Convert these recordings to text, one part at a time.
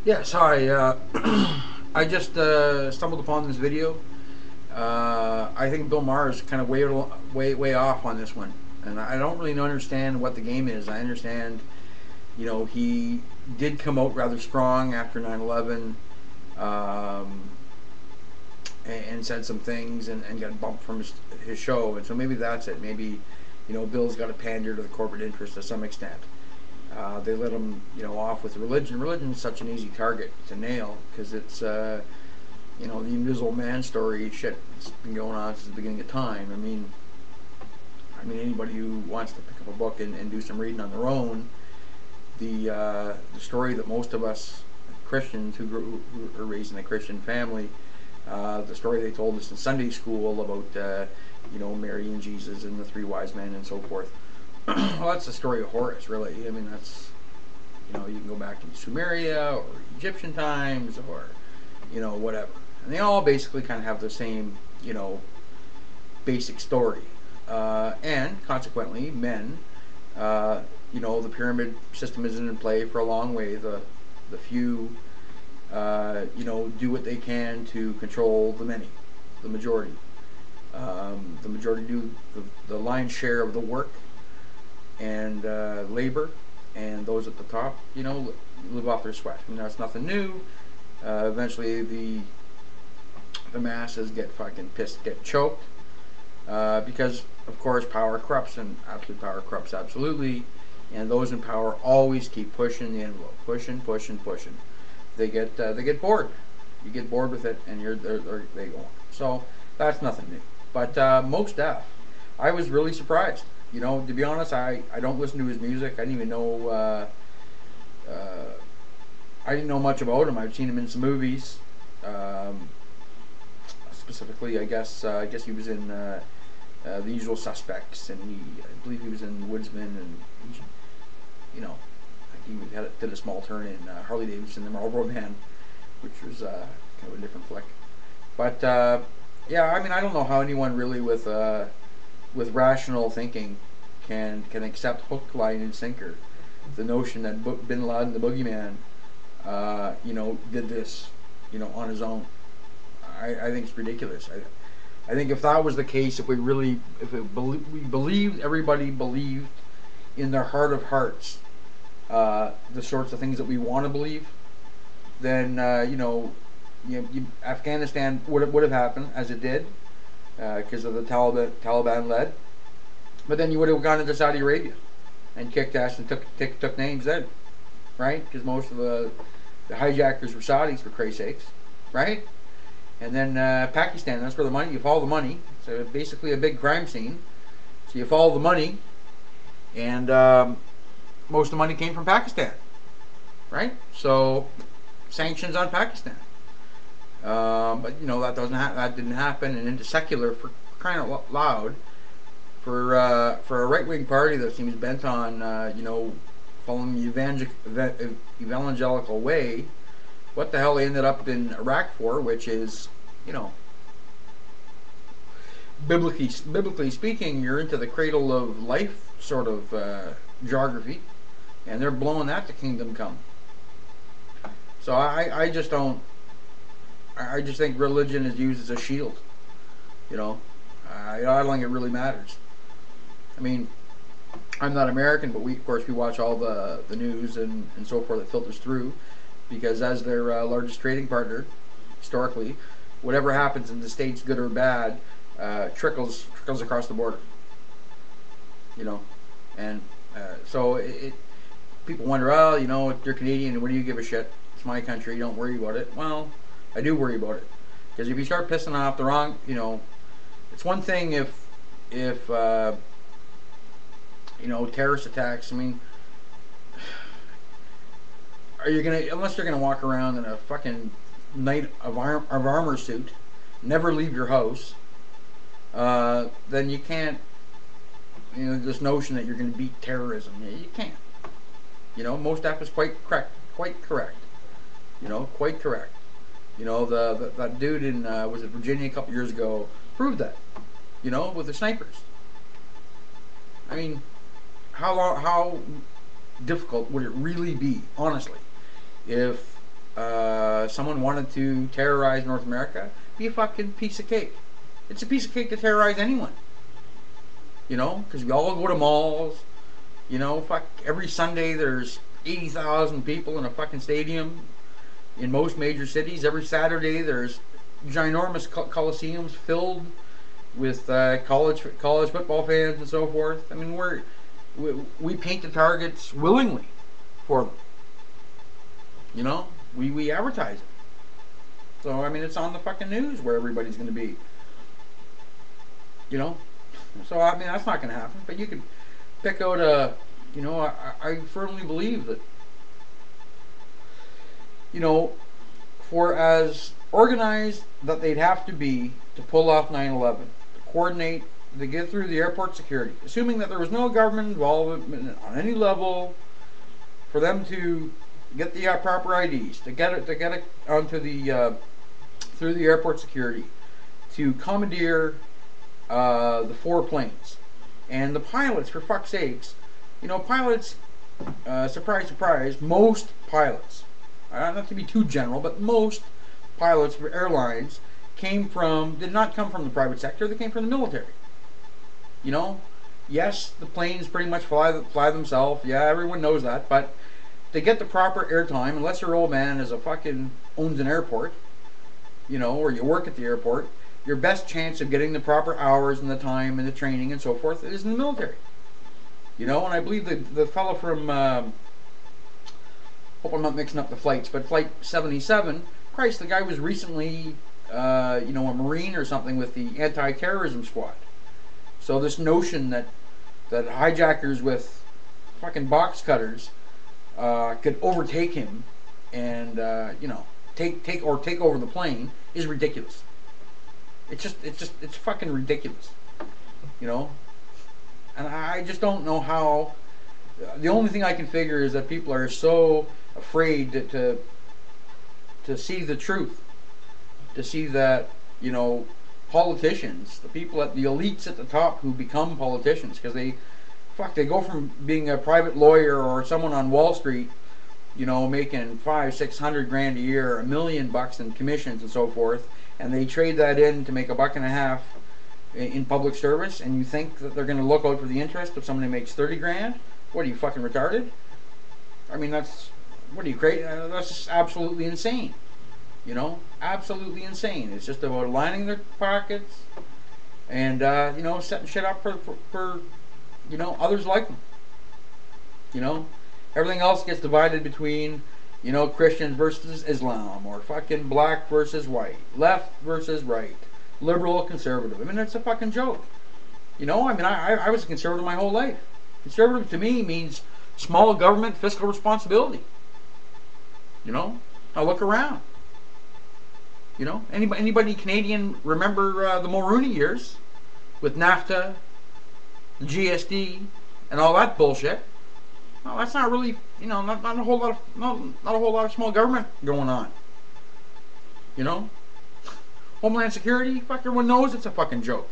Yes, hi. I just stumbled upon this video. I think Bill Maher is kind of way off on this one, and I don't really understand what the game is. I understand, he did come out rather strong after 9/11, um, and said some things and got bumped from his show, and so maybe that's it. Maybe, Bill's got to pander to the corporate interest to some extent. They let him, off with religion. Religion is such an easy target to nail because it's, the Invisible Man story. Shit, it's been going on since the beginning of time. Anybody who wants to pick up a book and do some reading on their own, the story that most of us Christians who are raised in a Christian family, the story they told us in Sunday school about, Mary and Jesus and the three wise men and so forth. Well, that's the story of Horus, really. That's, you can go back to Sumeria or Egyptian times or, whatever. And they all basically kind of have the same, basic story. And consequently, men, the pyramid system isn't in play for a long way. The few, do what they can to control the many, the majority. The majority do the lion's share of the work and labor, and those at the top, live off their sweat. It's nothing new. Eventually, the masses get fucking pissed, get choked, because of course power corrupts, and absolute power corrupts absolutely. And those in power always keep pushing the envelope, pushing. They get bored. You get bored with it, and they go on. So that's nothing new. But Mos Def, I was really surprised. To be honest, I don't listen to his music. I didn't even know. I didn't know much about him. I've seen him in some movies. Specifically, I guess he was in The Usual Suspects, and I believe he was in Woodsman, and he did a small turn in Harley Davidson, the Marlboro Man, which was kind of a different flick. But yeah, I don't know how anyone really with rational thinking can accept hook, line, and sinker the notion that Bin Laden, the boogeyman, did this, on his own. I think it's ridiculous. I think if that was the case, if we believed, everybody believed in their heart of hearts, the sorts of things that we want to believe, then Afghanistan would have happened as it did, because of the Taliban led. But then you would have gone into Saudi Arabia and kicked ass and took names then, right? Because most of the hijackers were Saudis, for Christ's sakes, right? And then Pakistan, that's where you follow the money. So basically a big crime scene. So you follow the money, and most of the money came from Pakistan, right? So sanctions on Pakistan. But that didn't happen, and into secular, for crying out loud, for a right wing party that seems bent on following the evangelical way. What the hell they ended up in Iraq for, which is, biblically speaking, you're into the cradle of life sort of geography, and they're blowing that to kingdom come. So I just don't. I just think religion is used as a shield. I don't think it really matters. I'm not American, but of course we watch all the news and so forth that filters through, because as their largest trading partner, historically, whatever happens in the States, good or bad, trickles across the border. And so people wonder, oh, you're Canadian, what do you give a shit? It's my country, don't worry about it. Well, I do worry about it, because if you start pissing off the wrong, it's one thing if terrorist attacks. Are you gonna, unless you're gonna walk around in a fucking knight of armor suit, never leave your house, then you can't. This notion that you're gonna beat terrorism, you can't. Mos Def is quite correct. Quite correct. That dude in was it Virginia a couple years ago proved that. With the snipers. How difficult would it really be, honestly, if someone wanted to terrorize North America, be a fucking piece of cake. It's a piece of cake to terrorize anyone. You know, because we all go to malls. You know, fuck, every Sunday there's 80,000 people in a fucking stadium in most major cities. Every Saturday there's ginormous coliseums filled with college football fans and so forth. I mean, we paint the targets willingly for them. You know, we advertise it. So I mean, it's on the fucking news where everybody's going to be. You know, so I mean that's not going to happen. But you could pick out a, you know, I firmly believe that, you know, for as organized that they'd have to be to pull off 9/11, to coordinate, to get through the airport security, assuming that there was no government involvement on any level, for them to get the proper IDs, to get it onto the through the airport security, to commandeer the 4 planes, and the pilots, for fuck's sakes, you know, pilots, surprise, surprise, most pilots, not to be too general, but most pilots for airlines did not come from the private sector, they came from the military. You know, yes, the planes pretty much fly themselves, yeah, everyone knows that, but to get the proper airtime, unless your old man owns an airport, you know, or you work at the airport, your best chance of getting the proper hours and the time and the training and so forth is in the military. You know, and I believe the fellow from, hope I'm not mixing up the flights, but Flight 77, Christ, the guy was recently, you know, a Marine or something with the anti-terrorism squad. So this notion that hijackers with fucking box cutters could overtake him and, you know, take over the plane is ridiculous. It's fucking ridiculous, you know. And I just don't know how. The only thing I can figure is that people are so afraid to see the truth, to see that, you know, politicians, the people at the elites at the top who become politicians, because they go from being a private lawyer or someone on Wall Street, you know, making $500-600 grand a year, $1 million in commissions and so forth, and they trade that in to make $1.50 in public service, and you think that they're going to look out for the interest of somebody who makes 30 grand? What are you, fucking retarded? I mean, what are you, crazy? That's just absolutely insane. You know, absolutely insane. It's just about lining their pockets and, you know, setting shit up for you know, others like them. You know, everything else gets divided between, you know, Christians versus Islam, or fucking black versus white, left versus right, liberal, conservative. I mean, it's a fucking joke. You know, I mean, I was a conservative my whole life. Conservative to me means small government, fiscal responsibility. You know, now look around. You know, anybody Canadian remember the Mulrooney years with NAFTA, the GSD, and all that bullshit? Well, that's not really, you know, not a whole lot of small government going on. You know, Homeland Security, fuck, everyone knows it's a fucking joke.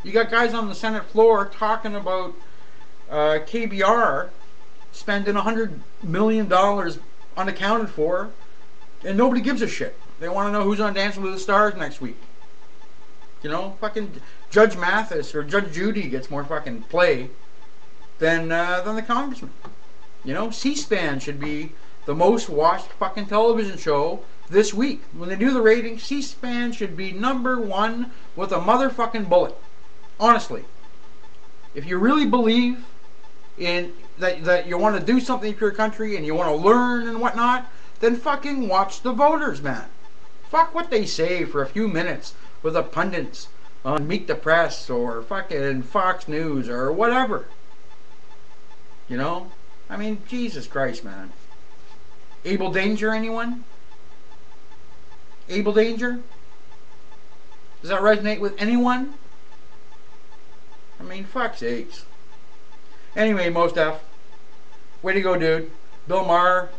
You got guys on the Senate floor talking about KBR spending $100 million unaccounted for, and nobody gives a shit. They want to know who's on Dancing with the Stars next week. You know, fucking Judge Mathis or Judge Judy gets more fucking play than the congressman. You know, C-SPAN should be the most watched fucking television show this week. When they do the ratings, C-SPAN should be #1 with a motherfucking bullet. Honestly. If you really believe in that you want to do something for your country and you want to learn and whatnot, then fucking watch the voters, man. Fuck what they say for a few minutes with the pundits on Meet the Press or fucking Fox News or whatever. You know? I mean, Jesus Christ, man. Able Danger, anyone? Able Danger? Does that resonate with anyone? I mean, fuck's sakes. Anyway, Mos Def, way to go, dude. Bill Maher,